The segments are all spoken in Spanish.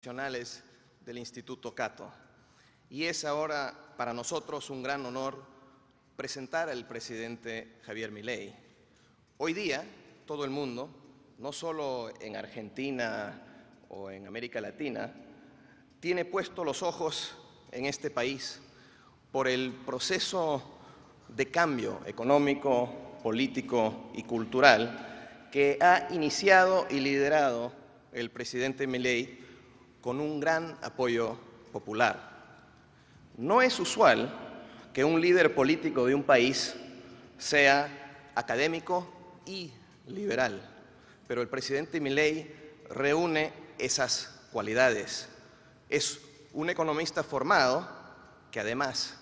Nacionales del Instituto Cato. Y es ahora para nosotros un gran honor presentar al presidente Javier Milei. Hoy día, todo el mundo, no solo en Argentina o en América Latina, tiene puestos los ojos en este país por el proceso de cambio económico, político y cultural que ha iniciado y liderado el presidente Milei con un gran apoyo popular. No es usual que un líder político de un país sea académico y liberal, pero el presidente Milei reúne esas cualidades. Es un economista formado que además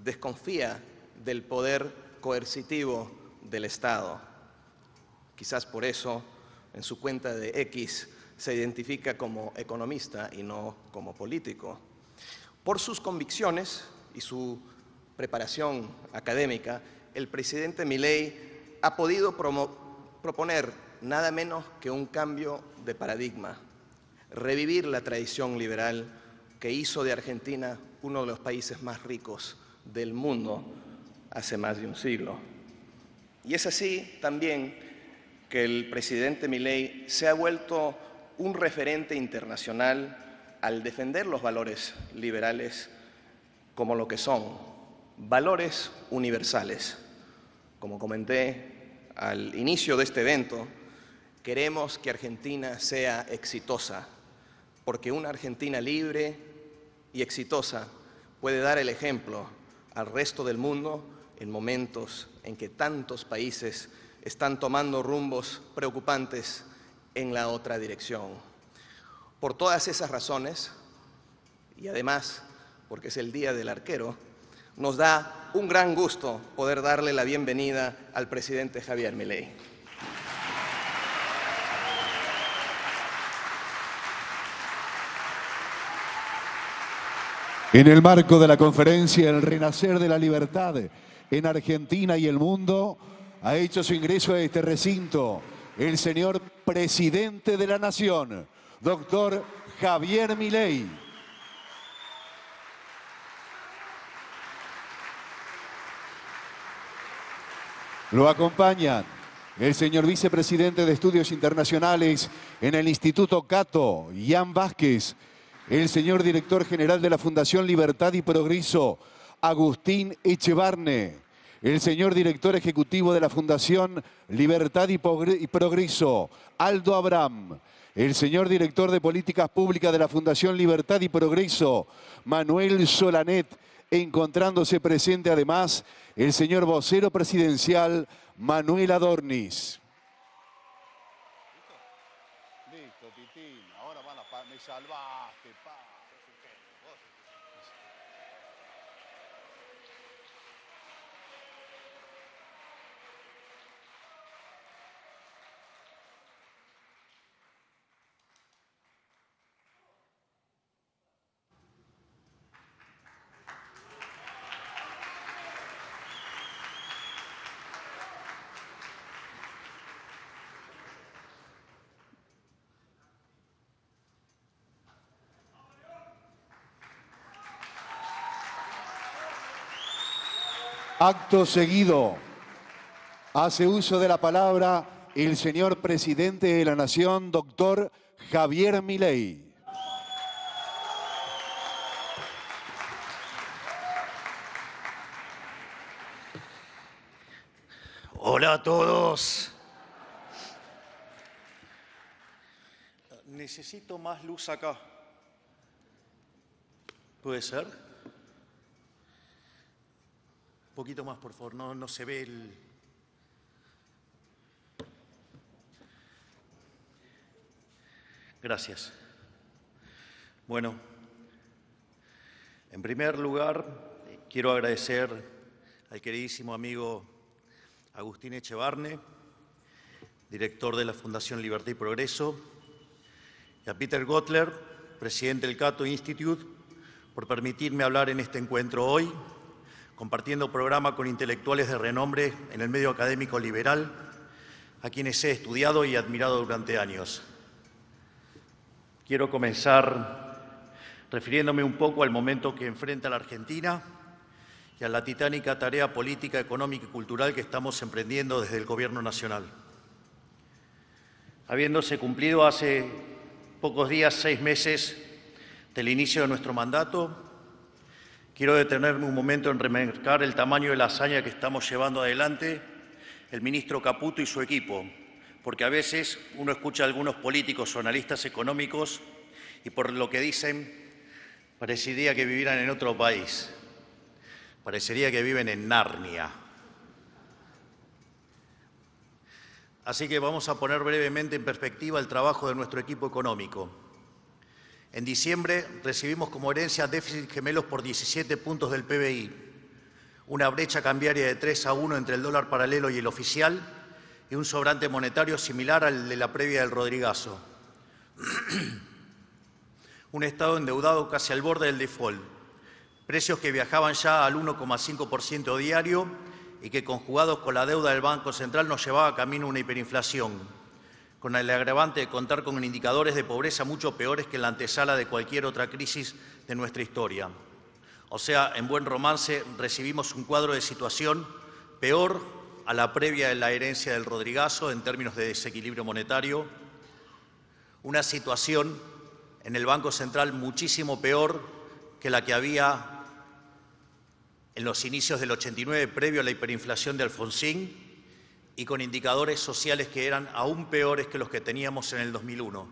desconfía del poder coercitivo del Estado. Quizás por eso en su cuenta de X se identifica como economista y no como político. Por sus convicciones y su preparación académica, el presidente Milei ha podido proponer nada menos que un cambio de paradigma, revivir la tradición liberal que hizo de Argentina uno de los países más ricos del mundo hace más de un siglo. Y es así también que el presidente Milei se ha vuelto un referente internacional al defender los valores liberales como lo que son, valores universales. Como comenté al inicio de este evento, queremos que Argentina sea exitosa, porque una Argentina libre y exitosa puede dar el ejemplo al resto del mundo en momentos en que tantos países están tomando rumbos preocupantes en la otra dirección. Por todas esas razones, y además porque es el Día del Arquero, nos da un gran gusto poder darle la bienvenida al presidente Javier Milei. En el marco de la conferencia El Renacer de la Libertad en Argentina y el mundo, ha hecho su ingreso a este recinto el señor presidente de la Nación, doctor Javier Milei. Lo acompañan el señor vicepresidente de Estudios Internacionales en el Instituto Cato, Ian Vázquez, el señor director general de la Fundación Libertad y Progreso, Agustín Echevarne, el señor director ejecutivo de la Fundación Libertad y Progreso, Aldo Abraham, el señor director de Políticas Públicas de la Fundación Libertad y Progreso, Manuel Solanet, encontrándose presente además el señor vocero presidencial, Manuel Adornis. Listo, Titín, ahora van a... Me salvaste, pa. Acto seguido, hace uso de la palabra el señor presidente de la Nación, doctor Javier Milei. Hola a todos. Necesito más luz acá. ¿Puede ser? Un poquito más, por favor. No se ve el... Gracias. Bueno, en primer lugar, quiero agradecer al queridísimo amigo Agustín Echevarne, director de la Fundación Libertad y Progreso, y a Peter Gotler, presidente del Cato Institute, por permitirme hablar en este encuentro hoy, compartiendo programa con intelectuales de renombre en el medio académico liberal, a quienes he estudiado y admirado durante años. Quiero comenzar refiriéndome un poco al momento que enfrenta la Argentina y a la titánica tarea política, económica y cultural que estamos emprendiendo desde el Gobierno Nacional. Habiéndose cumplido hace pocos días 6 meses del inicio de nuestro mandato, quiero detenerme un momento en remarcar el tamaño de la hazaña que estamos llevando adelante el ministro Caputo y su equipo, porque a veces uno escucha a algunos políticos o analistas económicos y por lo que dicen parecería que vivieran en otro país, parecería que viven en Narnia. Así que vamos a poner brevemente en perspectiva el trabajo de nuestro equipo económico. En diciembre recibimos como herencia déficit gemelos por 17 puntos del PBI, una brecha cambiaria de 3-1 entre el dólar paralelo y el oficial y un sobrante monetario similar al de la previa del Rodrigazo. Un Estado endeudado casi al borde del default, precios que viajaban ya al 1,5% diario y que conjugados con la deuda del Banco Central nos llevaba camino a una hiperinflación, con el agravante de contar con indicadores de pobreza mucho peores que en la antesala de cualquier otra crisis de nuestra historia. O sea, en buen romance, recibimos un cuadro de situación peor a la previa de la herencia del Rodrigazo en términos de desequilibrio monetario, una situación en el Banco Central muchísimo peor que la que había en los inicios del 89, previo a la hiperinflación de Alfonsín, y con indicadores sociales que eran aún peores que los que teníamos en el 2001.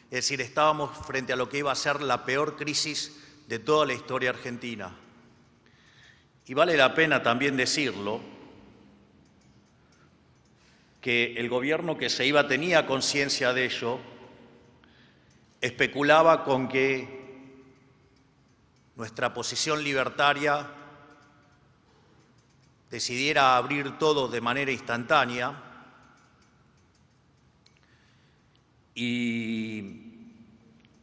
Es decir, estábamos frente a lo que iba a ser la peor crisis de toda la historia argentina. Y vale la pena también decirlo, que el gobierno que se iba tenía conciencia de ello, especulaba con que nuestra posición libertaria decidiera abrir todo de manera instantánea y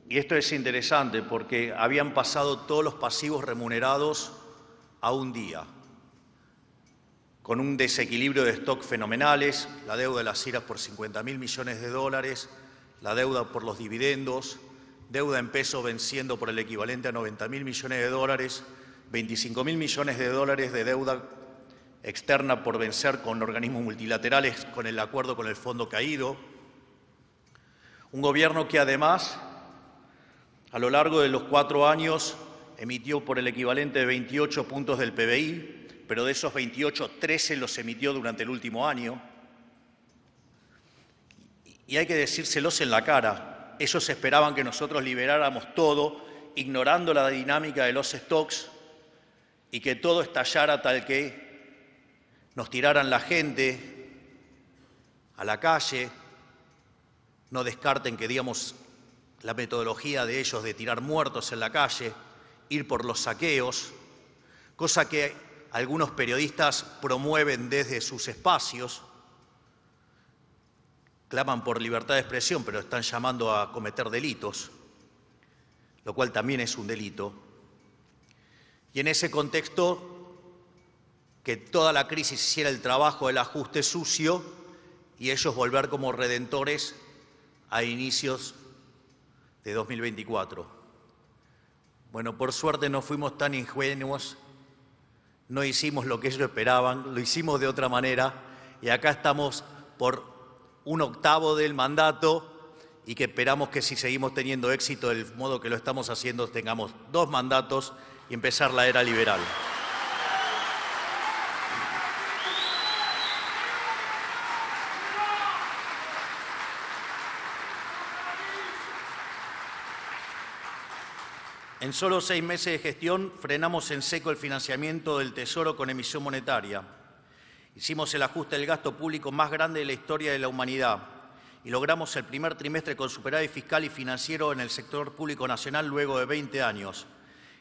esto es interesante porque habían pasado todos los pasivos remunerados a un día, con un desequilibrio de stock fenomenales, la deuda de las IRAs por 50.000 millones de dólares, la deuda por los dividendos, deuda en pesos venciendo por el equivalente a 90.000 millones de dólares, 25.000 millones de dólares de deuda externa por vencer con organismos multilaterales con el acuerdo con el fondo caído. Un gobierno que además, a lo largo de los 4 años, emitió por el equivalente de 28 puntos del PBI, pero de esos 28, 13 los emitió durante el último año. Y hay que decírselos en la cara. Ellos esperaban que nosotros liberáramos todo, ignorando la dinámica de los stocks, y que todo estallara tal que nos tiraran la gente a la calle. No descarten que, digamos, la metodología de ellos de tirar muertos en la calle, ir por los saqueos, cosa que algunos periodistas promueven desde sus espacios, claman por libertad de expresión, pero están llamando a cometer delitos, lo cual también es un delito. Y en ese contexto, que toda la crisis hiciera el trabajo del ajuste sucio y ellos volver como redentores a inicios de 2024. Bueno, por suerte no fuimos tan ingenuos, no hicimos lo que ellos esperaban, lo hicimos de otra manera y acá estamos por 1/8 del mandato y que esperamos que si seguimos teniendo éxito del modo que lo estamos haciendo tengamos 2 mandatos y empezar la era liberal. En solo 6 meses de gestión frenamos en seco el financiamiento del Tesoro con emisión monetaria. Hicimos el ajuste del gasto público más grande de la historia de la humanidad y logramos el primer trimestre con superávit fiscal y financiero en el sector público nacional luego de 20 años.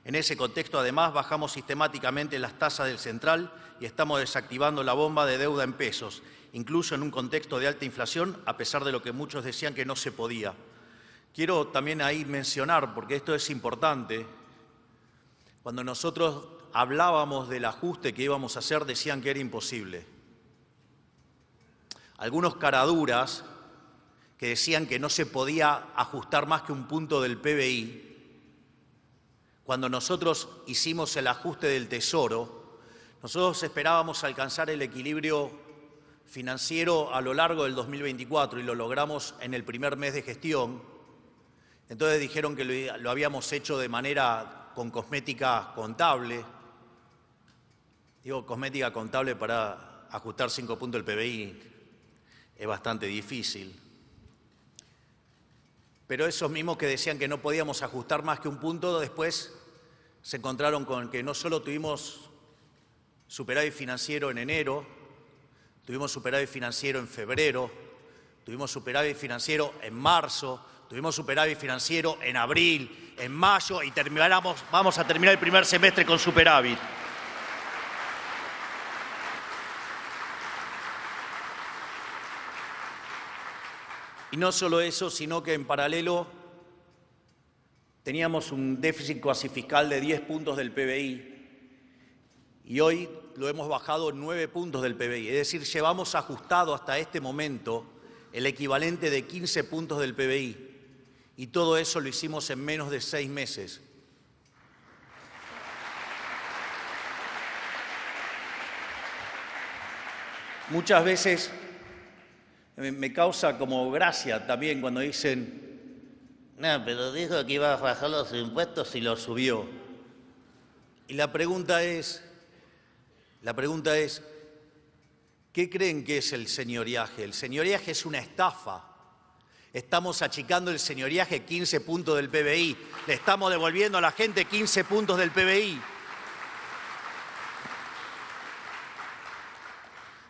En ese contexto, además, bajamos sistemáticamente las tasas del central y estamos desactivando la bomba de deuda en pesos, incluso en un contexto de alta inflación, a pesar de lo que muchos decían que no se podía. Quiero también ahí mencionar, porque esto es importante, cuando nosotros hablábamos del ajuste que íbamos a hacer, decían que era imposible. Algunos caraduras que decían que no se podía ajustar más que un punto del PBI, cuando nosotros hicimos el ajuste del Tesoro, nosotros esperábamos alcanzar el equilibrio financiero a lo largo del 2024 y lo logramos en el primer mes de gestión. Entonces dijeron que lo habíamos hecho de manera con cosmética contable. Digo cosmética contable para ajustar 5 puntos del PBI, es bastante difícil. Pero esos mismos que decían que no podíamos ajustar más que un punto, después se encontraron con que no solo tuvimos superávit financiero en enero, tuvimos superávit financiero en febrero, tuvimos superávit financiero en marzo, tuvimos superávit financiero en abril, en mayo y vamos a terminar el primer semestre con superávit. Y no solo eso, sino que en paralelo teníamos un déficit cuasi fiscal de 10 puntos del PBI y hoy lo hemos bajado 9 puntos del PBI. Es decir, llevamos ajustado hasta este momento el equivalente de 15 puntos del PBI y todo eso lo hicimos en menos de 6 meses. Muchas veces me causa como gracia también cuando dicen, no, pero dijo que iba a bajar los impuestos y los subió. Y la pregunta es, ¿qué creen que es el señoriaje? El señoriaje es una estafa. Estamos achicando el señoriaje 15 puntos del PBI. Le estamos devolviendo a la gente 15 puntos del PBI.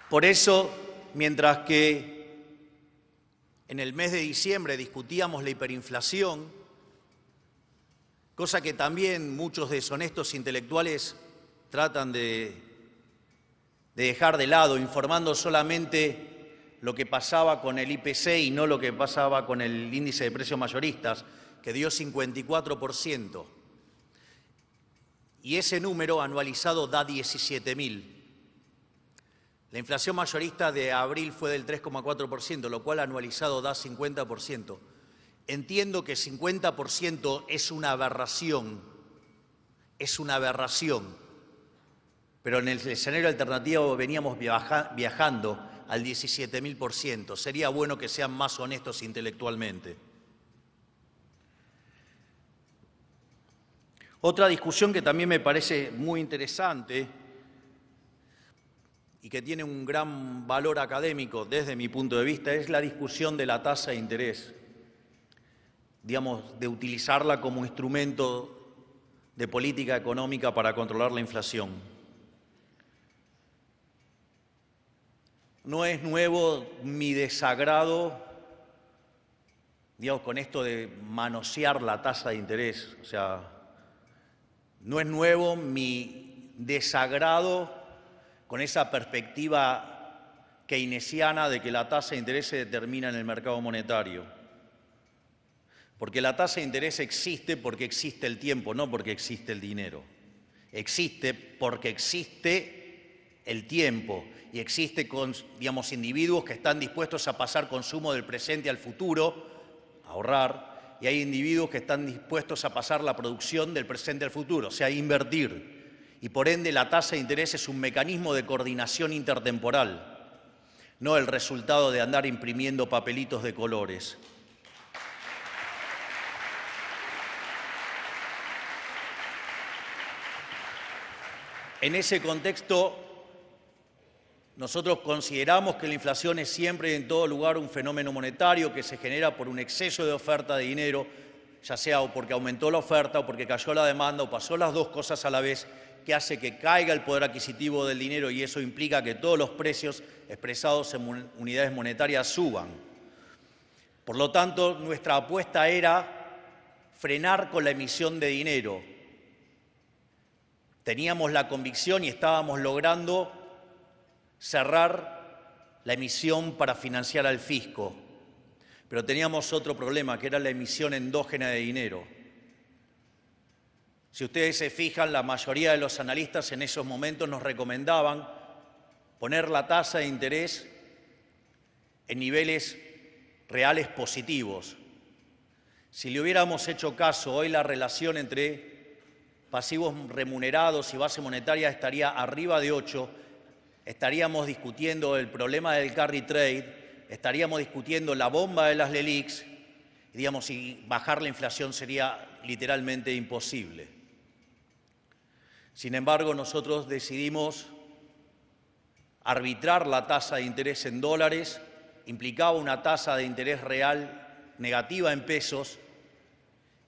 Por eso, mientras que en el mes de diciembre discutíamos la hiperinflación, cosa que también muchos deshonestos intelectuales tratan de dejar de lado, informando solamente lo que pasaba con el IPC y no lo que pasaba con el índice de precios mayoristas, que dio 54%. Y ese número anualizado da 17.000. La inflación mayorista de abril fue del 3,4%, lo cual anualizado da 50%. Entiendo que 50% es una aberración, pero en el escenario alternativo veníamos viajando al 17.000%. Sería bueno que sean más honestos intelectualmente. Otra discusión que también me parece muy interesante y que tiene un gran valor académico desde mi punto de vista, es la discusión de la tasa de interés, digamos, de utilizarla como instrumento de política económica para controlar la inflación. No es nuevo mi desagrado, digamos, con esto de manosear la tasa de interés, o sea, no es nuevo mi desagrado con esa perspectiva keynesiana de que la tasa de interés se determina en el mercado monetario. Porque la tasa de interés existe porque existe el tiempo, no porque existe el dinero. Existe porque existe el tiempo y existe con, digamos, individuos que están dispuestos a pasar consumo del presente al futuro, a ahorrar, y hay individuos que están dispuestos a pasar la producción del presente al futuro, o sea, a invertir. Y por ende la tasa de interés es un mecanismo de coordinación intertemporal, no el resultado de andar imprimiendo papelitos de colores. En ese contexto, nosotros consideramos que la inflación es siempre y en todo lugar un fenómeno monetario que se genera por un exceso de oferta de dinero, ya sea o porque aumentó la oferta o porque cayó la demanda o pasó las dos cosas a la vez, que hace que caiga el poder adquisitivo del dinero y eso implica que todos los precios expresados en unidades monetarias suban. Por lo tanto, nuestra apuesta era frenar con la emisión de dinero. Teníamos la convicción y estábamos logrando cerrar la emisión para financiar al fisco, pero teníamos otro problema, que era la emisión endógena de dinero. Si ustedes se fijan, la mayoría de los analistas en esos momentos nos recomendaban poner la tasa de interés en niveles reales positivos. Si le hubiéramos hecho caso, hoy la relación entre pasivos remunerados y base monetaria estaría arriba de 8, estaríamos discutiendo el problema del carry trade, estaríamos discutiendo la bomba de las LELIQs, y digamos, y bajar la inflación sería literalmente imposible. Sin embargo, nosotros decidimos arbitrar la tasa de interés en dólares, implicaba una tasa de interés real negativa en pesos,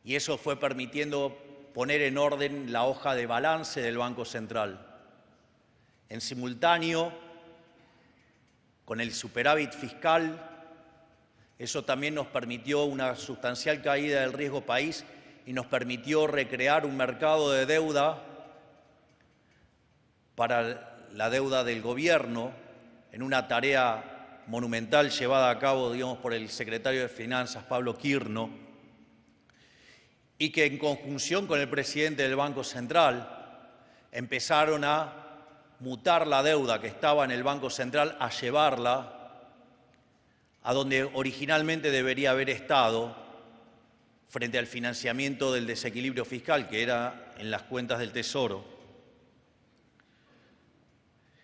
y eso fue permitiendo poner en orden la hoja de balance del Banco Central. En simultáneo, con el superávit fiscal, eso también nos permitió una sustancial caída del riesgo país y nos permitió recrear un mercado de deuda para la deuda del gobierno, en una tarea monumental llevada a cabo, digamos, por el secretario de Finanzas, Pablo Quirno, y que en conjunción con el presidente del Banco Central empezaron a mutar la deuda que estaba en el Banco Central, a llevarla a donde originalmente debería haber estado, frente al financiamiento del desequilibrio fiscal, que era en las cuentas del Tesoro.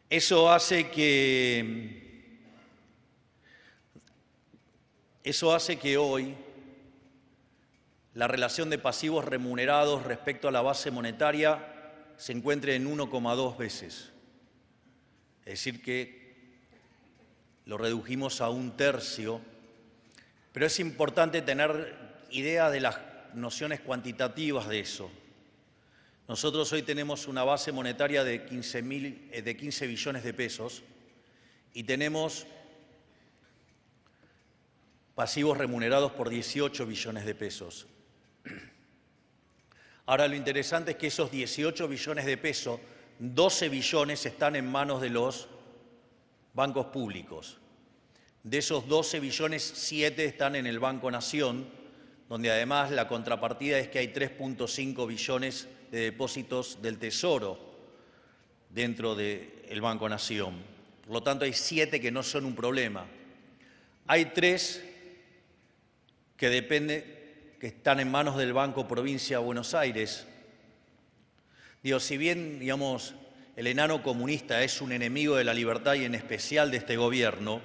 Eso hace que hoy la relación de pasivos remunerados respecto a la base monetaria se encuentre en 1,2 veces. Es decir, que lo redujimos a 1/3, pero es importante tener idea de las nociones cuantitativas de eso. Nosotros hoy tenemos una base monetaria de 15 billones de pesos y tenemos pasivos remunerados por 18 billones de pesos. Ahora, lo interesante es que esos 18 billones de pesos, 12 billones están en manos de los bancos públicos. De esos 12 billones, 7 están en el Banco Nación, donde además la contrapartida es que hay 3,5 billones de depósitos del Tesoro dentro del Banco Nación. Por lo tanto, hay 7 que no son un problema. Hay 3 que están en manos del Banco Provincia de Buenos Aires. Digo, si bien, digamos, el enano comunista es un enemigo de la libertad y en especial de este gobierno,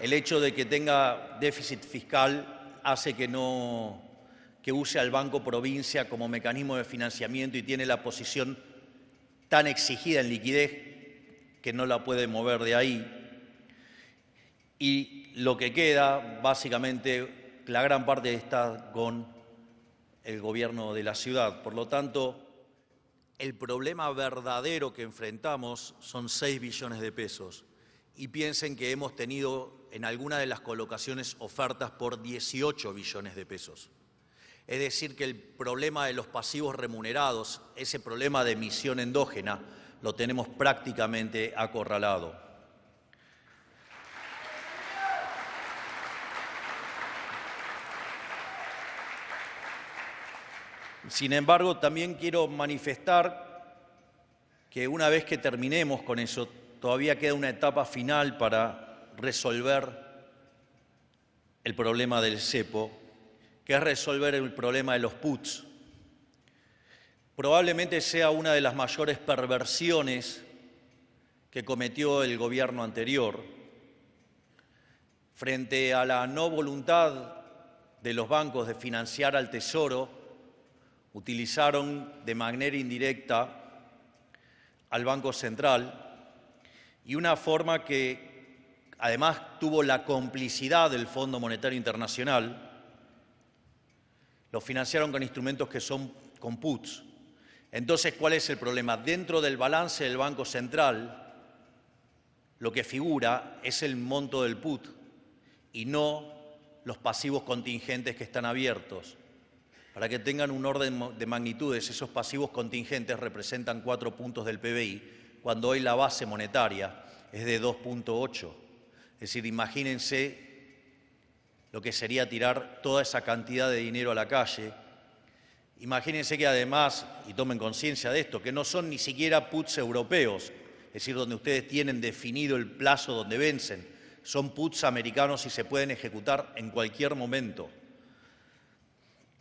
el hecho de que tenga déficit fiscal hace que use al Banco Provincia como mecanismo de financiamiento y tiene la posición tan exigida en liquidez que no la puede mover de ahí. Y lo que queda, básicamente, la gran parte está con el gobierno de la ciudad. Por lo tanto, el problema verdadero que enfrentamos son 6 billones de pesos. Y piensen que hemos tenido en alguna de las colocaciones ofertas por 18 billones de pesos. Es decir, que el problema de los pasivos remunerados, ese problema de emisión endógena, lo tenemos prácticamente acorralado. Sin embargo, también quiero manifestar que una vez que terminemos con eso, todavía queda una etapa final para resolver el problema del cepo, que es resolver el problema de los puts. Probablemente sea una de las mayores perversiones que cometió el gobierno anterior. Frente a la no voluntad de los bancos de financiar al Tesoro, utilizaron de manera indirecta al Banco Central y una forma que además tuvo la complicidad del Fondo Monetario Internacional, lo financiaron con instrumentos que son con puts. Entonces, ¿cuál es el problema? Dentro del balance del Banco Central, lo que figura es el monto del put y no los pasivos contingentes que están abiertos. Para que tengan un orden de magnitudes, esos pasivos contingentes representan 4 puntos del PBI, cuando hoy la base monetaria es de 2,8. Es decir, imagínense lo que sería tirar toda esa cantidad de dinero a la calle Imagínense que además, y tomen conciencia de esto, que no son ni siquiera puts europeos, es decir, donde ustedes tienen definido el plazo donde vencen, son puts americanos y se pueden ejecutar en cualquier momento.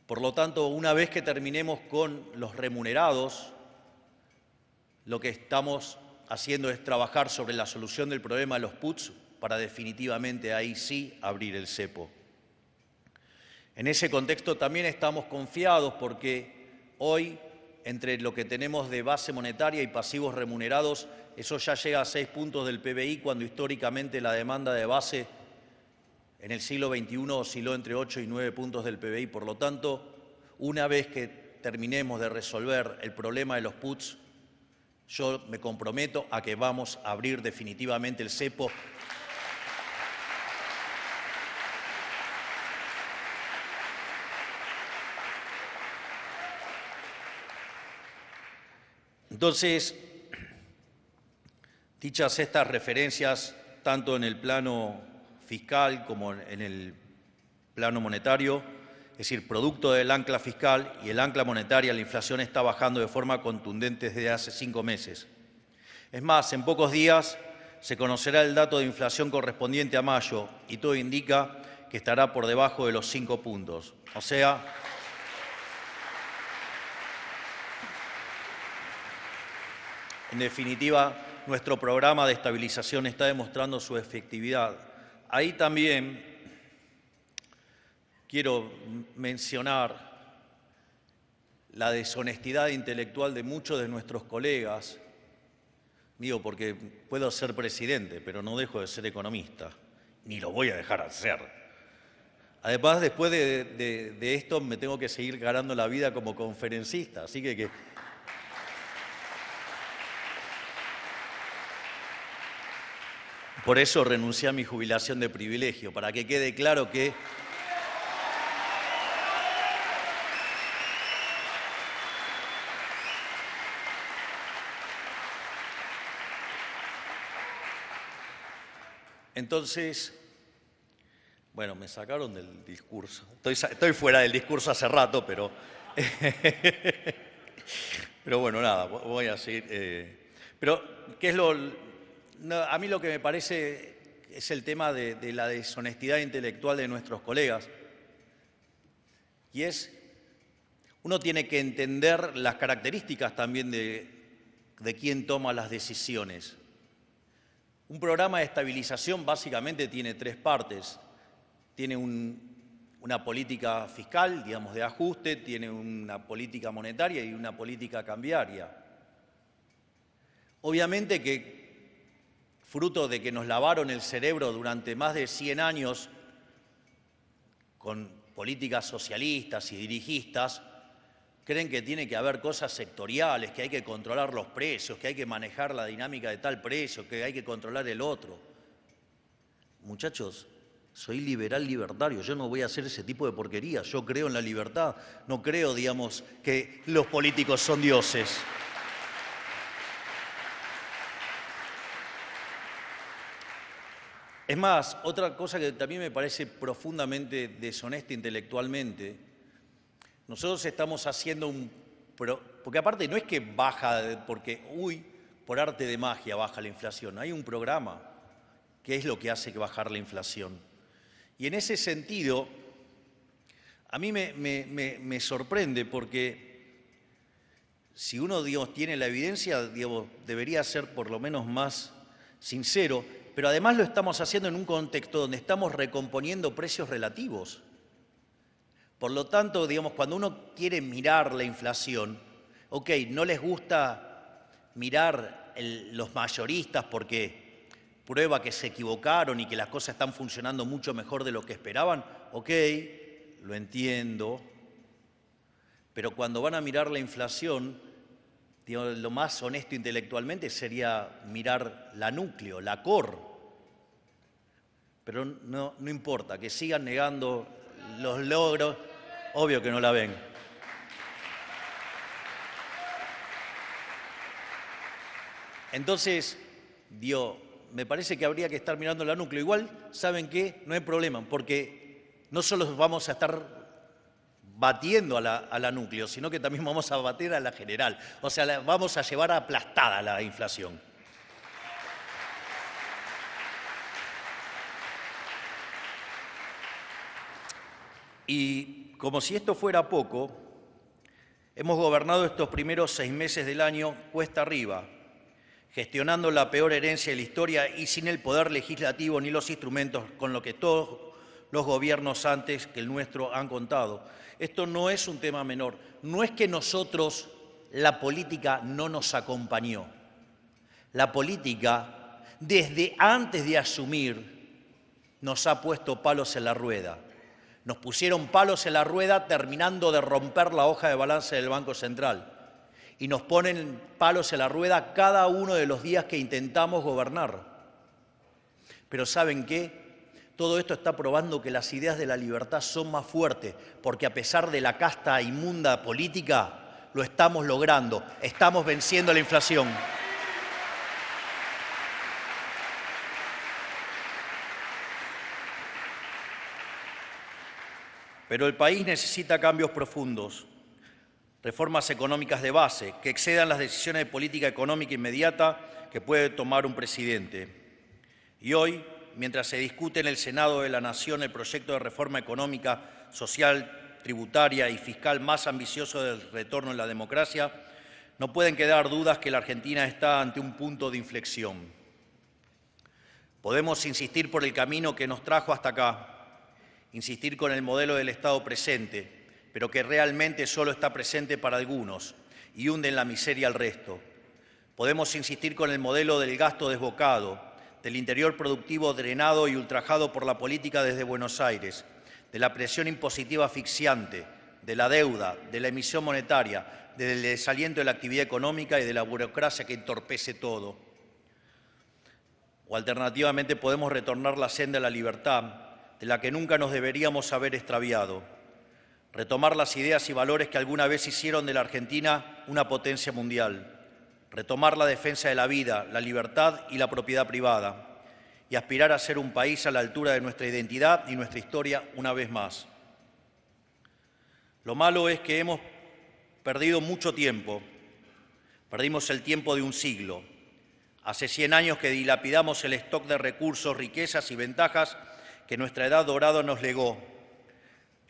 Por lo tanto, una vez que terminemos con los remunerados, lo que estamos haciendo es trabajar sobre la solución del problema de los puts para definitivamente ahí sí abrir el cepo. En ese contexto también estamos confiados porque hoy, entre lo que tenemos de base monetaria y pasivos remunerados, eso ya llega a 6 puntos del PBI, cuando históricamente la demanda de base en el siglo XXI osciló entre 8 y 9 puntos del PBI. Por lo tanto, una vez que terminemos de resolver el problema de los puts, yo me comprometo a que vamos a abrir definitivamente el cepo. Entonces, dichas estas referencias, tanto en el plano fiscal como en el plano monetario, es decir, producto del ancla fiscal y el ancla monetaria, la inflación está bajando de forma contundente desde hace 5 meses. Es más, en pocos días se conocerá el dato de inflación correspondiente a mayo y todo indica que estará por debajo de los 5 puntos. O sea, en definitiva, nuestro programa de estabilización está demostrando su efectividad. Ahí también quiero mencionar la deshonestidad intelectual de muchos de nuestros colegas. Digo, porque puedo ser presidente, pero no dejo de ser economista, ni lo voy a dejar de ser. Además, después de esto me tengo que seguir ganando la vida como conferencista, así que por eso renuncié a mi jubilación de privilegio, para que quede claro que entonces, bueno, me sacaron del discurso. Estoy fuera del discurso hace rato, pero bueno, nada, voy a seguir. Pero, ¿qué es a mí lo que me parece es el tema de la deshonestidad intelectual de nuestros colegas? Y es, uno tiene que entender las características también de quién toma las decisiones. Un programa de estabilización básicamente tiene 3 partes. Tiene una política fiscal, digamos, de ajuste, tiene una política monetaria y una política cambiaria. Obviamente que, fruto de que nos lavaron el cerebro durante más de 100 años con políticas socialistas y dirigistas, creen que tiene que haber cosas sectoriales, que hay que controlar los precios, que hay que manejar la dinámica de tal precio, que hay que controlar el otro. Muchachos, soy liberal libertario, yo no voy a hacer ese tipo de porquerías, yo creo en la libertad, no creo, digamos, que los políticos son dioses. Es más, otra cosa que también me parece profundamente deshonesta intelectualmente, nosotros estamos haciendo porque aparte no es que baja, porque, por arte de magia baja la inflación, hay un programa que es lo que hace que bajar la inflación. Y en ese sentido, a mí me sorprende porque si uno, digamos, tiene la evidencia, digamos, debería ser por lo menos más sincero, pero además lo estamos haciendo en un contexto donde estamos recomponiendo precios relativos. Por lo tanto, digamos, cuando uno quiere mirar la inflación, ok, no les gusta mirar los mayoristas porque prueba que se equivocaron y que las cosas están funcionando mucho mejor de lo que esperaban, ok, lo entiendo, pero cuando van a mirar la inflación, digamos, lo más honesto intelectualmente sería mirar la núcleo, la core. Pero no importa, que sigan negando los logros, obvio que no la ven. Entonces, me parece que habría que estar mirando la núcleo. Igual, ¿saben qué? No hay problema, porque no solo vamos a estar batiendo a la núcleo, sino que también vamos a bater a la general. O sea, vamos a llevar aplastada la inflación. Y como si esto fuera poco, hemos gobernado estos primeros 6 meses del año cuesta arriba, gestionando la peor herencia de la historia y sin el poder legislativo ni los instrumentos con los que todos los gobiernos antes que el nuestro han contado. Esto no es un tema menor. No es que nosotros, la política, no nos acompañó. La política, desde antes de asumir, nos ha puesto palos en la rueda. Nos pusieron palos en la rueda terminando de romper la hoja de balance del Banco Central. Y nos ponen palos en la rueda cada uno de los días que intentamos gobernar. Pero ¿saben qué? Todo esto está probando que las ideas de la libertad son más fuertes, porque a pesar de la casta inmunda política, lo estamos logrando. Estamos venciendo la inflación. Pero el país necesita cambios profundos, reformas económicas de base, que excedan las decisiones de política económica inmediata que puede tomar un presidente. Y hoy, mientras se discute en el Senado de la Nación el proyecto de reforma económica, social, tributaria y fiscal más ambicioso del retorno en la democracia, no pueden quedar dudas que la Argentina está ante un punto de inflexión. Podemos insistir por el camino que nos trajo hasta acá, insistir con el modelo del Estado presente, pero que realmente solo está presente para algunos y hunde en la miseria al resto. Podemos insistir con el modelo del gasto desbocado, del interior productivo drenado y ultrajado por la política desde Buenos Aires, de la presión impositiva asfixiante, de la deuda, de la emisión monetaria, del desaliento de la actividad económica y de la burocracia que entorpece todo. O alternativamente podemos retornar la senda de la libertad, de la que nunca nos deberíamos haber extraviado, retomar las ideas y valores que alguna vez hicieron de la Argentina una potencia mundial, retomar la defensa de la vida, la libertad y la propiedad privada, y aspirar a ser un país a la altura de nuestra identidad y nuestra historia una vez más. Lo malo es que hemos perdido mucho tiempo, perdimos el tiempo de un siglo. Hace 100 años que dilapidamos el stock de recursos, riquezas y ventajas que nuestra edad dorada nos legó.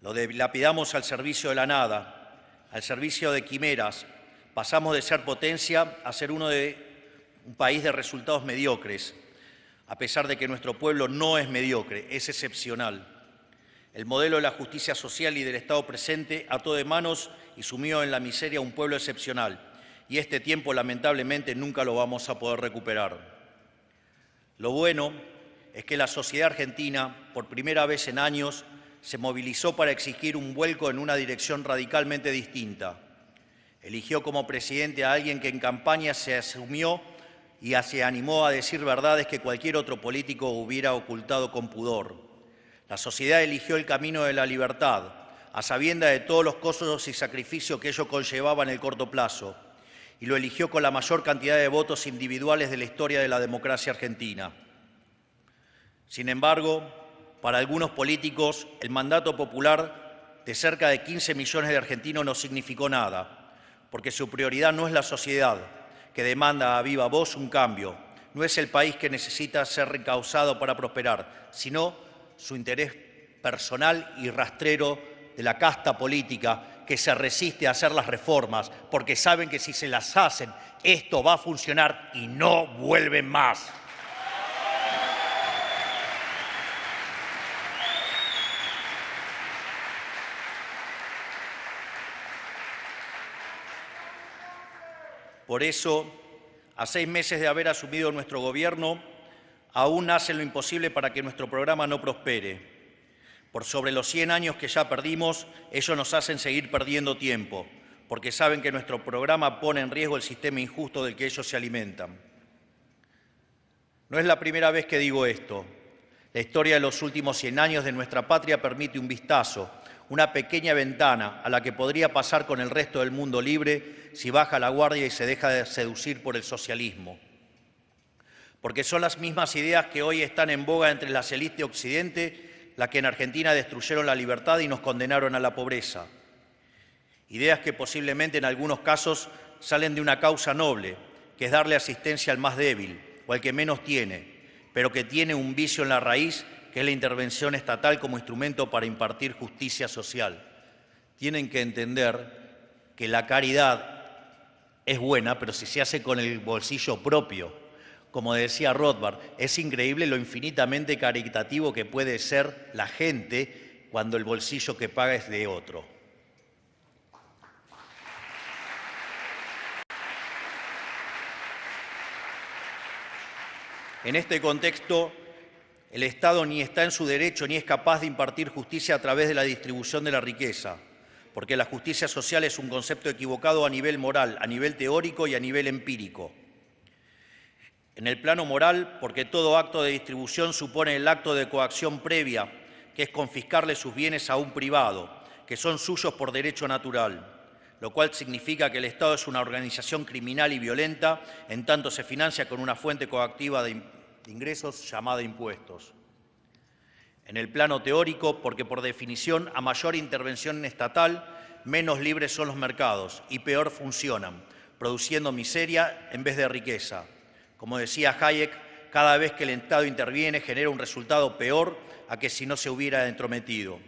Lo dilapidamos al servicio de la nada, al servicio de quimeras. Pasamos de ser potencia a ser un país de resultados mediocres, a pesar de que nuestro pueblo no es mediocre, es excepcional. El modelo de la justicia social y del Estado presente ató de manos y sumió en la miseria a un pueblo excepcional, y este tiempo lamentablemente nunca lo vamos a poder recuperar. Lo bueno es que la sociedad argentina, por primera vez en años, se movilizó para exigir un vuelco en una dirección radicalmente distinta. Eligió como presidente a alguien que en campaña se asumió y se animó a decir verdades que cualquier otro político hubiera ocultado con pudor. La sociedad eligió el camino de la libertad, a sabienda de todos los costos y sacrificios que ello conllevaba en el corto plazo, y lo eligió con la mayor cantidad de votos individuales de la historia de la democracia argentina. Sin embargo, para algunos políticos, el mandato popular de cerca de 15 millones de argentinos no significó nada, porque su prioridad no es la sociedad, que demanda a viva voz un cambio, no es el país que necesita ser reencauzado para prosperar, sino su interés personal y rastrero de la casta política que se resiste a hacer las reformas, porque saben que si se las hacen, esto va a funcionar y no vuelven más. Por eso, a 6 meses de haber asumido nuestro gobierno, aún hacen lo imposible para que nuestro programa no prospere. Por sobre los 100 años que ya perdimos, ellos nos hacen seguir perdiendo tiempo, porque saben que nuestro programa pone en riesgo el sistema injusto del que ellos se alimentan. No es la primera vez que digo esto. La historia de los últimos 100 años de nuestra patria permite un vistazo, una pequeña ventana a la que podría pasar con el resto del mundo libre si baja la guardia y se deja de seducir por el socialismo. Porque son las mismas ideas que hoy están en boga entre las élites de Occidente las que en Argentina destruyeron la libertad y nos condenaron a la pobreza. Ideas que posiblemente en algunos casos salen de una causa noble, que es darle asistencia al más débil o al que menos tiene, pero que tiene un vicio en la raíz, que es la intervención estatal como instrumento para impartir justicia social. Tienen que entender que la caridad es buena, pero si se hace con el bolsillo propio. Como decía Rothbard, es increíble lo infinitamente caritativo que puede ser la gente cuando el bolsillo que paga es de otro. En este contexto, el Estado ni está en su derecho ni es capaz de impartir justicia a través de la distribución de la riqueza, porque la justicia social es un concepto equivocado a nivel moral, a nivel teórico y a nivel empírico. En el plano moral, porque todo acto de distribución supone el acto de coacción previa, que es confiscarle sus bienes a un privado, que son suyos por derecho natural, lo cual significa que el Estado es una organización criminal y violenta, en tanto se financia con una fuente coactiva de ingresos llamada impuestos. En el plano teórico, porque por definición, a mayor intervención estatal, menos libres son los mercados y peor funcionan, produciendo miseria en vez de riqueza. Como decía Hayek, cada vez que el Estado interviene genera un resultado peor a que si no se hubiera entrometido.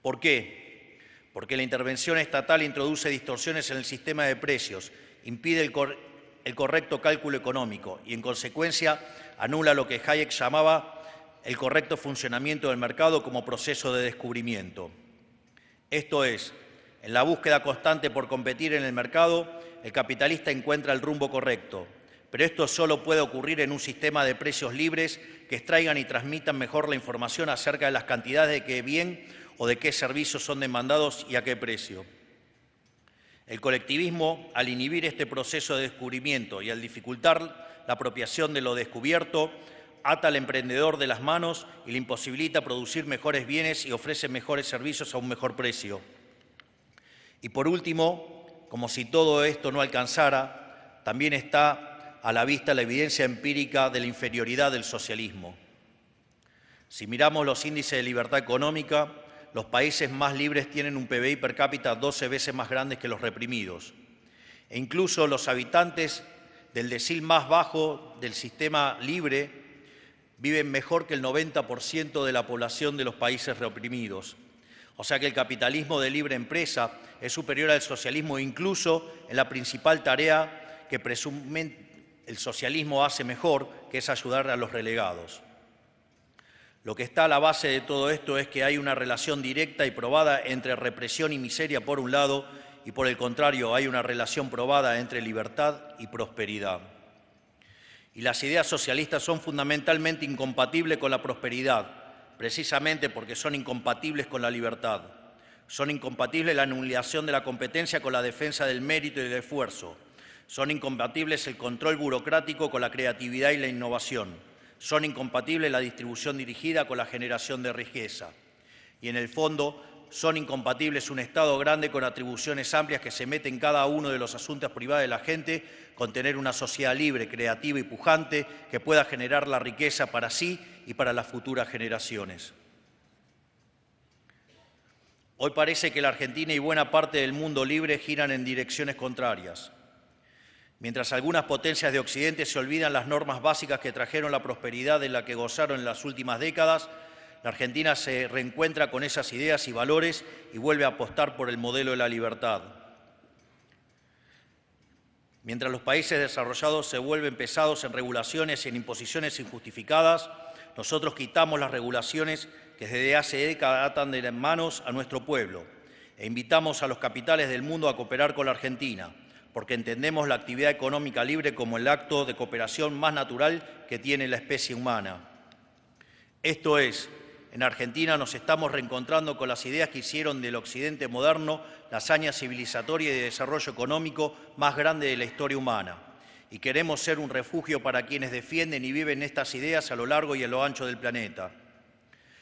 ¿Por qué? Porque la intervención estatal introduce distorsiones en el sistema de precios, impide el correcto cálculo económico y, en consecuencia, anula lo que Hayek llamaba el correcto funcionamiento del mercado como proceso de descubrimiento. Esto es, en la búsqueda constante por competir en el mercado, el capitalista encuentra el rumbo correcto, pero esto solo puede ocurrir en un sistema de precios libres que extraigan y transmitan mejor la información acerca de las cantidades de qué bien o de qué servicios son demandados y a qué precio. El colectivismo, al inhibir este proceso de descubrimiento y al dificultar la apropiación de lo descubierto, ata al emprendedor de las manos y le imposibilita producir mejores bienes y ofrece mejores servicios a un mejor precio. Y por último, como si todo esto no alcanzara, también está a la vista la evidencia empírica de la inferioridad del socialismo. Si miramos los índices de libertad económica, los países más libres tienen un PBI per cápita 12 veces más grande que los reprimidos. E incluso los habitantes del decil más bajo del sistema libre viven mejor que el 90% de la población de los países reprimidos. O sea que el capitalismo de libre empresa es superior al socialismo incluso en la principal tarea que presume el socialismo hace mejor, que es ayudar a los relegados. Lo que está a la base de todo esto es que hay una relación directa y probada entre represión y miseria por un lado y por el contrario hay una relación probada entre libertad y prosperidad. Y las ideas socialistas son fundamentalmente incompatibles con la prosperidad, precisamente porque son incompatibles con la libertad. Son incompatibles la anulación de la competencia con la defensa del mérito y del esfuerzo. Son incompatibles el control burocrático con la creatividad y la innovación. Son incompatibles la distribución dirigida con la generación de riqueza. Y en el fondo, son incompatibles un Estado grande con atribuciones amplias que se mete en cada uno de los asuntos privados de la gente, con tener una sociedad libre, creativa y pujante que pueda generar la riqueza para sí y para las futuras generaciones. Hoy parece que la Argentina y buena parte del mundo libre giran en direcciones contrarias. Mientras algunas potencias de Occidente se olvidan las normas básicas que trajeron la prosperidad de la que gozaron en las últimas décadas, la Argentina se reencuentra con esas ideas y valores y vuelve a apostar por el modelo de la libertad. Mientras los países desarrollados se vuelven pesados en regulaciones y en imposiciones injustificadas, nosotros quitamos las regulaciones que desde hace décadas atan de las manos a nuestro pueblo e invitamos a los capitales del mundo a cooperar con la Argentina, porque entendemos la actividad económica libre como el acto de cooperación más natural que tiene la especie humana. Esto es, en Argentina nos estamos reencontrando con las ideas que hicieron del occidente moderno la hazaña civilizatoria y de desarrollo económico más grande de la historia humana. Y queremos ser un refugio para quienes defienden y viven estas ideas a lo largo y a lo ancho del planeta.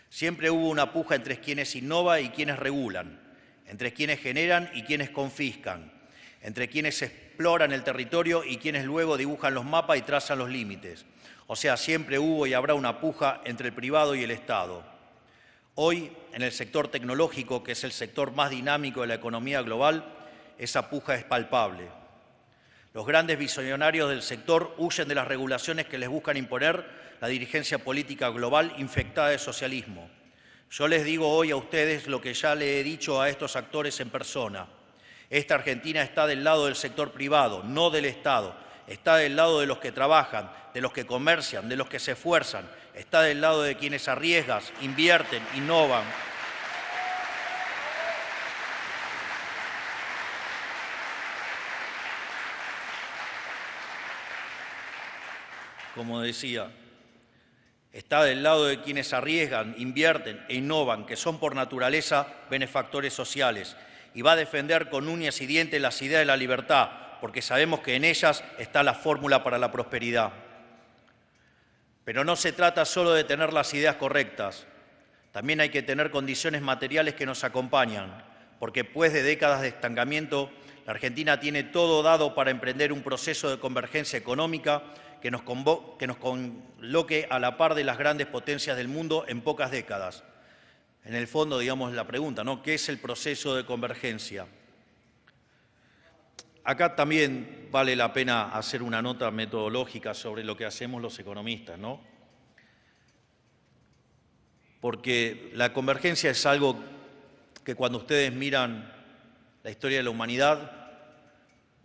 Siempre hubo una puja entre quienes innovan y quienes regulan, entre quienes generan y quienes confiscan, entre quienes exploran el territorio y quienes luego dibujan los mapas y trazan los límites. O sea, siempre hubo y habrá una puja entre el privado y el Estado. Hoy, en el sector tecnológico, que es el sector más dinámico de la economía global, esa puja es palpable. Los grandes visionarios del sector huyen de las regulaciones que les buscan imponer la dirigencia política global infectada de socialismo. Yo les digo hoy a ustedes lo que ya le he dicho a estos actores en persona. Esta Argentina está del lado del sector privado, no del Estado. Está del lado de los que trabajan, de los que comercian, de los que se esfuerzan. Está del lado de quienes arriesgan, invierten, innovan. Como decía, está del lado de quienes arriesgan, invierten e innovan, que son por naturaleza benefactores sociales, y va a defender con uñas y dientes las ideas de la libertad, porque sabemos que en ellas está la fórmula para la prosperidad. Pero no se trata solo de tener las ideas correctas, también hay que tener condiciones materiales que nos acompañan, porque después de décadas de estancamiento, la Argentina tiene todo dado para emprender un proceso de convergencia económica que nos coloque a la par de las grandes potencias del mundo en pocas décadas. En el fondo, digamos, la pregunta, ¿no? ¿Qué es el proceso de convergencia? Acá también vale la pena hacer una nota metodológica sobre lo que hacemos los economistas, ¿no? Porque la convergencia es algo que cuando ustedes miran la historia de la humanidad,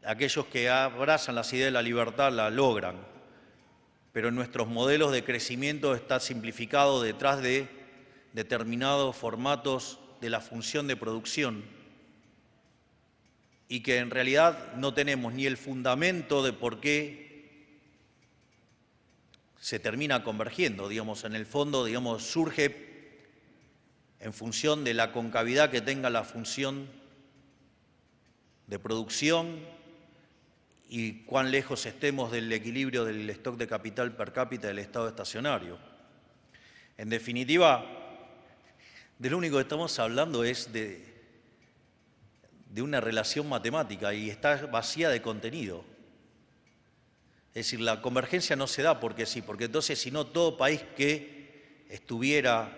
aquellos que abrazan las ideas de la libertad la logran, pero en nuestros modelos de crecimiento está simplificado detrás de determinados formatos de la función de producción y que en realidad no tenemos ni el fundamento de por qué se termina convergiendo, digamos, en el fondo, digamos, surge en función de la concavidad que tenga la función de producción y cuán lejos estemos del equilibrio del stock de capital per cápita del estado estacionario. En definitiva, de lo único que estamos hablando es de una relación matemática y está vacía de contenido. Es decir, la convergencia no se da porque sí, porque entonces si no todo país que estuviera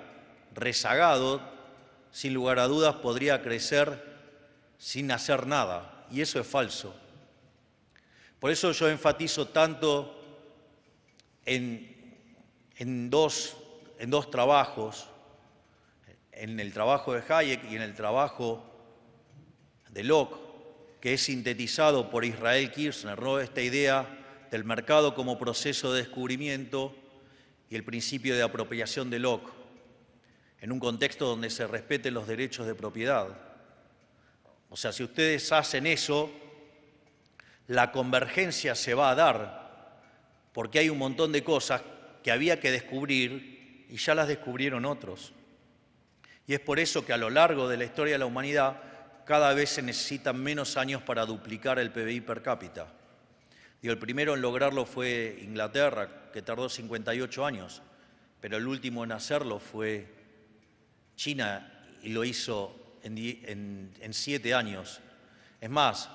rezagado, sin lugar a dudas, podría crecer sin hacer nada, y eso es falso. Por eso yo enfatizo tanto en dos trabajos, en el trabajo de Hayek y en el trabajo de Locke, que es sintetizado por Israel Kirzner, ¿no? Esta idea del mercado como proceso de descubrimiento y el principio de apropiación de Locke, en un contexto donde se respeten los derechos de propiedad. O sea, si ustedes hacen eso, la convergencia se va a dar, porque hay un montón de cosas que había que descubrir y ya las descubrieron otros. Y es por eso que a lo largo de la historia de la humanidad cada vez se necesitan menos años para duplicar el PBI per cápita. El primero en lograrlo fue Inglaterra, que tardó 58 años, pero el último en hacerlo fue China y lo hizo en 7 años. Es más,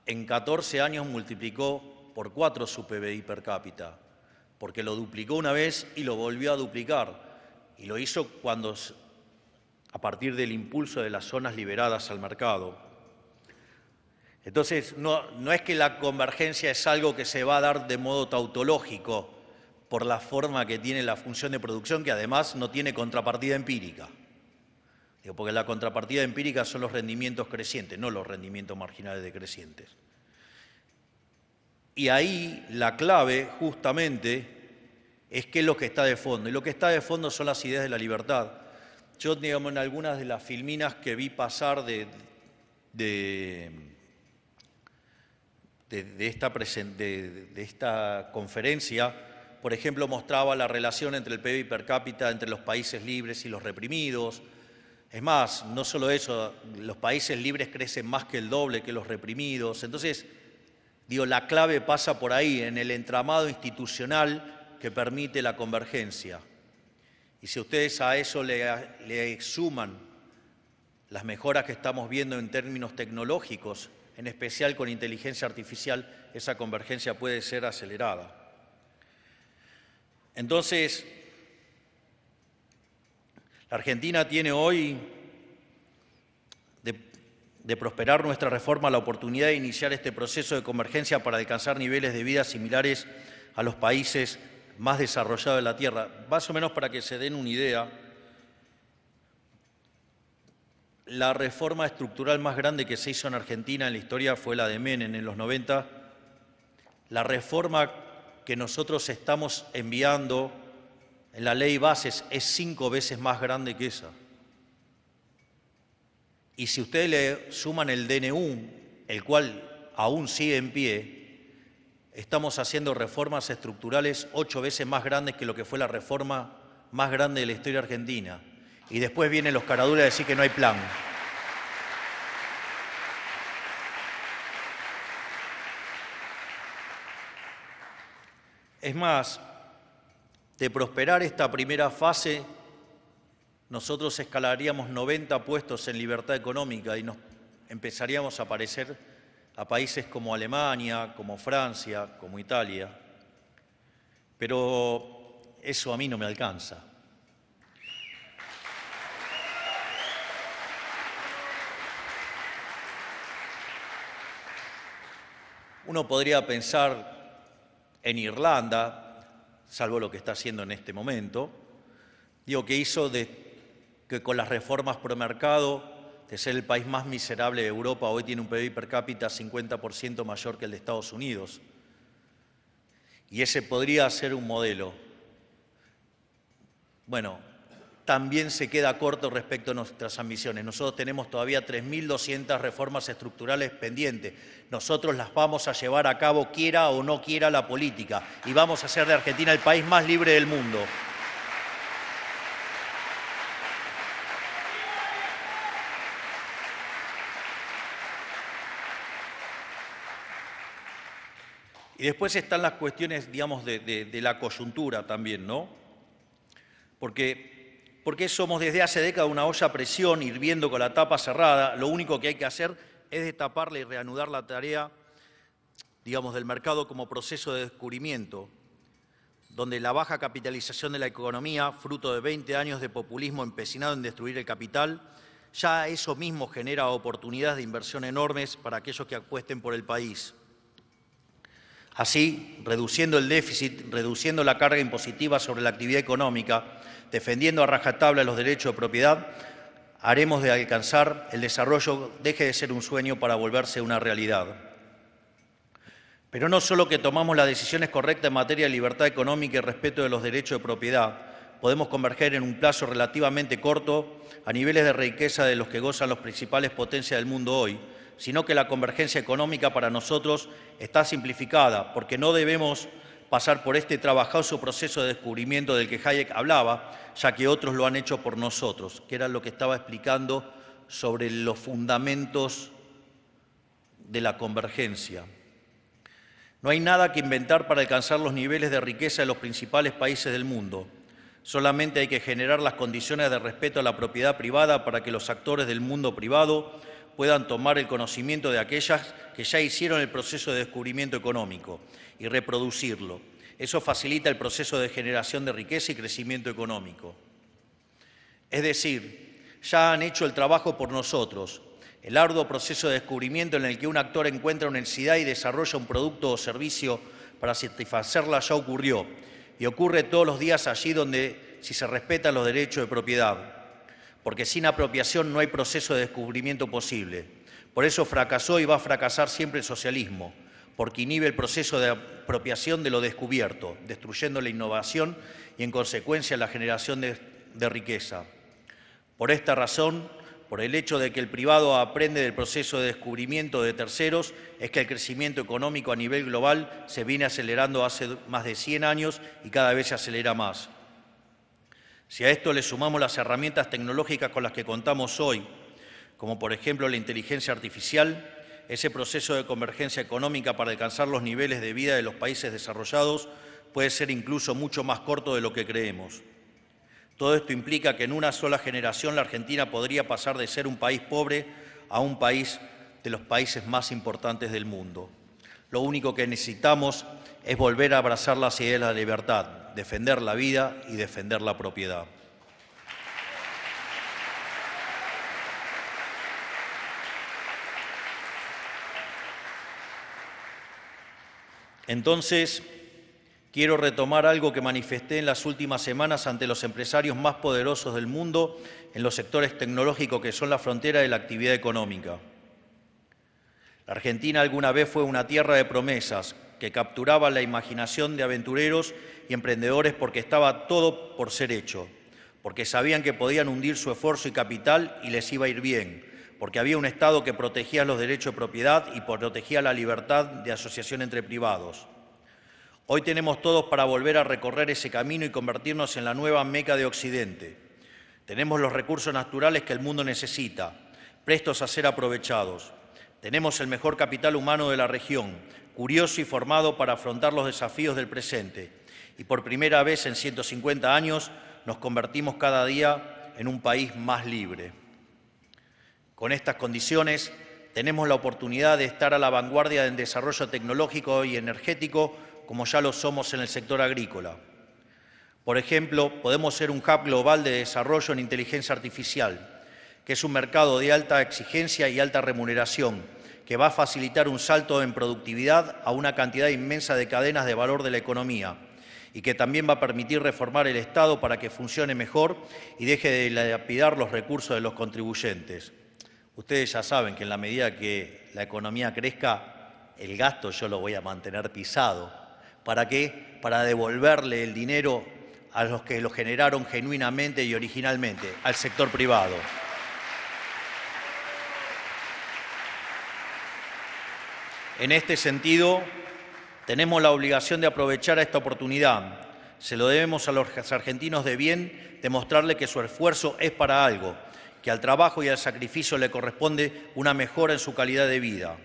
en 14 años multiplicó por 4 su PBI per cápita, porque lo duplicó una vez y lo volvió a duplicar. Y lo hizo a partir del impulso de las zonas liberadas al mercado. Entonces, no es que la convergencia es algo que se va a dar de modo tautológico por la forma que tiene la función de producción, que además no tiene contrapartida empírica. Porque la contrapartida empírica son los rendimientos crecientes, no los rendimientos marginales decrecientes. Y ahí la clave, justamente, es qué es lo que está de fondo. Y lo que está de fondo son las ideas de la libertad. Yo, digamos, en algunas de las filminas que vi pasar de esta conferencia, por ejemplo, mostraba la relación entre el PBI per cápita entre los países libres y los reprimidos. Es más, no solo eso, los países libres crecen más que el doble que los reprimidos. Entonces, la clave pasa por ahí, en el entramado institucional que permite la convergencia. Y si ustedes a eso le suman las mejoras que estamos viendo en términos tecnológicos, en especial con inteligencia artificial, esa convergencia puede ser acelerada. Entonces, La Argentina tiene hoy de prosperar nuestra reforma la oportunidad de iniciar este proceso de convergencia para alcanzar niveles de vida similares a los países más desarrollados de la Tierra. Más o menos para que se den una idea, la reforma estructural más grande que se hizo en Argentina en la historia fue la de Menem en los 90. La reforma que nosotros estamos enviando en la ley bases es 5 veces más grande que esa. Y si ustedes le suman el DNU, el cual aún sigue en pie, estamos haciendo reformas estructurales 8 veces más grandes que lo que fue la reforma más grande de la historia argentina. Y después vienen los caraduras a decir que no hay plan. Es más, de prosperar esta primera fase, nosotros escalaríamos 90 puestos en libertad económica y nos empezaríamos a parecer a países como Alemania, como Francia, como Italia. Pero eso a mí no me alcanza. Uno podría pensar en Irlanda, salvo lo que está haciendo en este momento, que hizo que con las reformas pro mercado, de ser el país más miserable de Europa, hoy tiene un PIB per cápita 50% mayor que el de Estados Unidos. Y ese podría ser un modelo. Bueno, también se queda corto respecto a nuestras ambiciones. Nosotros tenemos todavía 3.200 reformas estructurales pendientes. Nosotros las vamos a llevar a cabo quiera o no quiera la política y vamos a hacer de Argentina el país más libre del mundo. Y después están las cuestiones, digamos, de la coyuntura también, ¿no? Porque somos desde hace décadas una olla a presión, hirviendo con la tapa cerrada. Lo único que hay que hacer es destaparla y reanudar la tarea, digamos, del mercado como proceso de descubrimiento, donde la baja capitalización de la economía, fruto de 20 años de populismo empecinado en destruir el capital, ya eso mismo genera oportunidades de inversión enormes para aquellos que apuesten por el país. Así, reduciendo el déficit, reduciendo la carga impositiva sobre la actividad económica, defendiendo a rajatabla los derechos de propiedad, haremos de alcanzar el desarrollo deje de ser un sueño para volverse una realidad. Pero no solo que tomamos las decisiones correctas en materia de libertad económica y respeto de los derechos de propiedad, podemos converger en un plazo relativamente corto a niveles de riqueza de los que gozan las principales potencias del mundo hoy, sino que la convergencia económica para nosotros está simplificada, porque no debemos pasar por este trabajoso proceso de descubrimiento del que Hayek hablaba, ya que otros lo han hecho por nosotros, que era lo que estaba explicando sobre los fundamentos de la convergencia. No hay nada que inventar para alcanzar los niveles de riqueza de los principales países del mundo. Solamente hay que generar las condiciones de respeto a la propiedad privada para que los actores del mundo privado puedan tomar el conocimiento de aquellas que ya hicieron el proceso de descubrimiento económico y reproducirlo. Eso facilita el proceso de generación de riqueza y crecimiento económico. Es decir, ya han hecho el trabajo por nosotros. El arduo proceso de descubrimiento en el que un actor encuentra una necesidad y desarrolla un producto o servicio para satisfacerla ya ocurrió, y ocurre todos los días allí donde si se respetan los derechos de propiedad, porque sin apropiación no hay proceso de descubrimiento posible. Por eso fracasó y va a fracasar siempre el socialismo, porque inhibe el proceso de apropiación de lo descubierto, destruyendo la innovación y en consecuencia la generación de riqueza. Por esta razón, por el hecho de que el privado aprende del proceso de descubrimiento de terceros, es que el crecimiento económico a nivel global se viene acelerando hace más de 100 años y cada vez se acelera más. Si a esto le sumamos las herramientas tecnológicas con las que contamos hoy, como por ejemplo la inteligencia artificial, ese proceso de convergencia económica para alcanzar los niveles de vida de los países desarrollados puede ser incluso mucho más corto de lo que creemos. Todo esto implica que en una sola generación la Argentina podría pasar de ser un país pobre a un país de los países más importantes del mundo. Lo único que necesitamos es volver a abrazar las ideas de la libertad, defender la vida y defender la propiedad. Entonces, quiero retomar algo que manifesté en las últimas semanas ante los empresarios más poderosos del mundo en los sectores tecnológicos que son la frontera de la actividad económica. La Argentina alguna vez fue una tierra de promesas que capturaba la imaginación de aventureros y emprendedores porque estaba todo por ser hecho, porque sabían que podían hundir su esfuerzo y capital y les iba a ir bien, porque había un Estado que protegía los derechos de propiedad y protegía la libertad de asociación entre privados. Hoy tenemos todos para volver a recorrer ese camino y convertirnos en la nueva Meca de Occidente. Tenemos los recursos naturales que el mundo necesita, prestos a ser aprovechados. Tenemos el mejor capital humano de la región, curioso y formado para afrontar los desafíos del presente. Y por primera vez en 150 años nos convertimos cada día en un país más libre. Con estas condiciones tenemos la oportunidad de estar a la vanguardia del desarrollo tecnológico y energético como ya lo somos en el sector agrícola. Por ejemplo, podemos ser un hub global de desarrollo en inteligencia artificial, que es un mercado de alta exigencia y alta remuneración, que va a facilitar un salto en productividad a una cantidad inmensa de cadenas de valor de la economía y que también va a permitir reformar el Estado para que funcione mejor y deje de dilapidar los recursos de los contribuyentes. Ustedes ya saben que en la medida que la economía crezca, el gasto yo lo voy a mantener pisado. ¿Para qué? Para devolverle el dinero a los que lo generaron genuinamente y originalmente, al sector privado. En este sentido, tenemos la obligación de aprovechar esta oportunidad. Se lo debemos a los argentinos de bien, demostrarle que su esfuerzo es para algo, que al trabajo y al sacrificio le corresponde una mejora en su calidad de vida.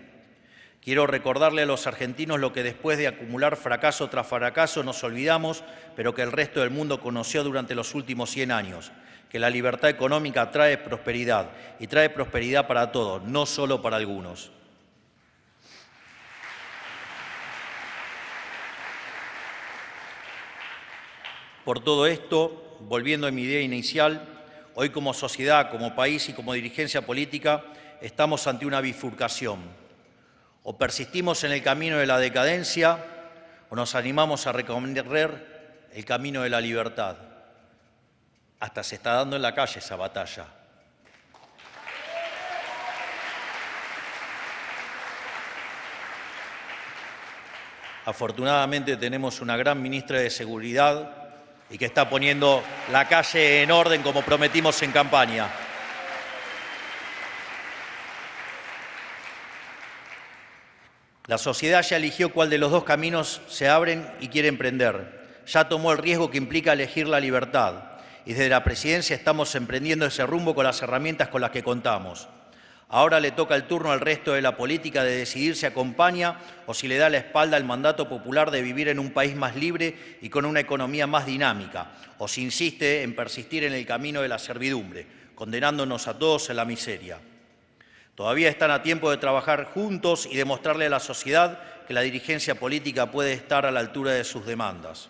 Quiero recordarle a los argentinos lo que después de acumular fracaso tras fracaso nos olvidamos, pero que el resto del mundo conoció durante los últimos 100 años, que la libertad económica trae prosperidad, y trae prosperidad para todos, no solo para algunos. Por todo esto, volviendo a mi idea inicial, hoy como sociedad, como país y como dirigencia política, estamos ante una bifurcación. O persistimos en el camino de la decadencia o nos animamos a recorrer el camino de la libertad. Hasta se está dando en la calle esa batalla. Afortunadamente tenemos una gran ministra de Seguridad y que está poniendo la calle en orden como prometimos en campaña. La sociedad ya eligió cuál de los dos caminos se abren y quiere emprender. Ya tomó el riesgo que implica elegir la libertad. Y desde la presidencia estamos emprendiendo ese rumbo con las herramientas con las que contamos. Ahora le toca el turno al resto de la política de decidir si acompaña o si le da la espalda al mandato popular de vivir en un país más libre y con una economía más dinámica, o si insiste en persistir en el camino de la servidumbre, condenándonos a todos a la miseria. Todavía están a tiempo de trabajar juntos y demostrarle a la sociedad que la dirigencia política puede estar a la altura de sus demandas.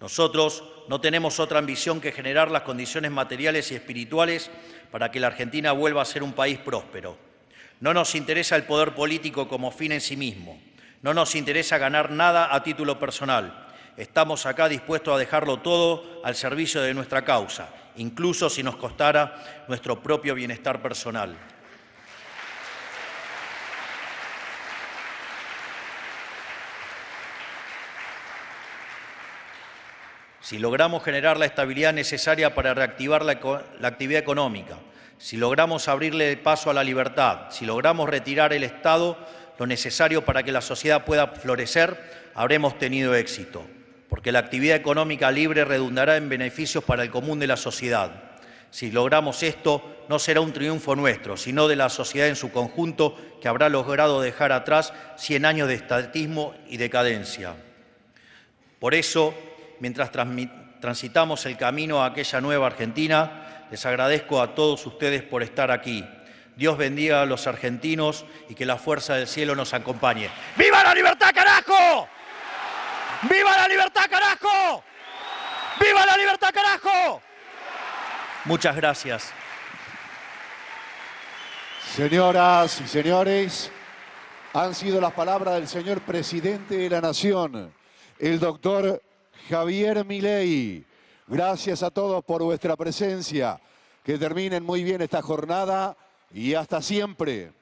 Nosotros no tenemos otra ambición que generar las condiciones materiales y espirituales para que la Argentina vuelva a ser un país próspero. No nos interesa el poder político como fin en sí mismo. No nos interesa ganar nada a título personal. Estamos acá dispuestos a dejarlo todo al servicio de nuestra causa, incluso si nos costara nuestro propio bienestar personal. Si logramos generar la estabilidad necesaria para reactivar la actividad económica, si logramos abrirle el paso a la libertad, si logramos retirar el Estado lo necesario para que la sociedad pueda florecer, habremos tenido éxito, porque la actividad económica libre redundará en beneficios para el común de la sociedad. Si logramos esto, no será un triunfo nuestro, sino de la sociedad en su conjunto, que habrá logrado dejar atrás 100 años de estatismo y decadencia. Por eso, mientras transitamos el camino a aquella nueva Argentina, les agradezco a todos ustedes por estar aquí. Dios bendiga a los argentinos y que la fuerza del cielo nos acompañe. ¡Viva la libertad, carajo! ¡Viva la libertad, carajo! ¡Viva la libertad, carajo! Muchas gracias. Señoras y señores, Han sido las palabras del señor presidente de la Nación, el doctor Javier Milei. Gracias a todos por vuestra presencia. Que terminen muy bien esta jornada y hasta siempre.